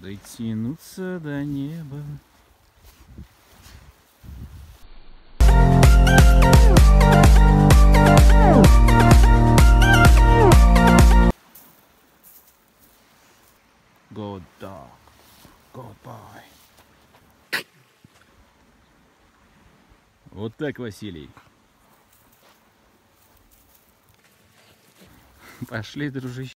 дотянуться до неба. Good dog. Good boy. Вот так, Василий. Пошли, дружище.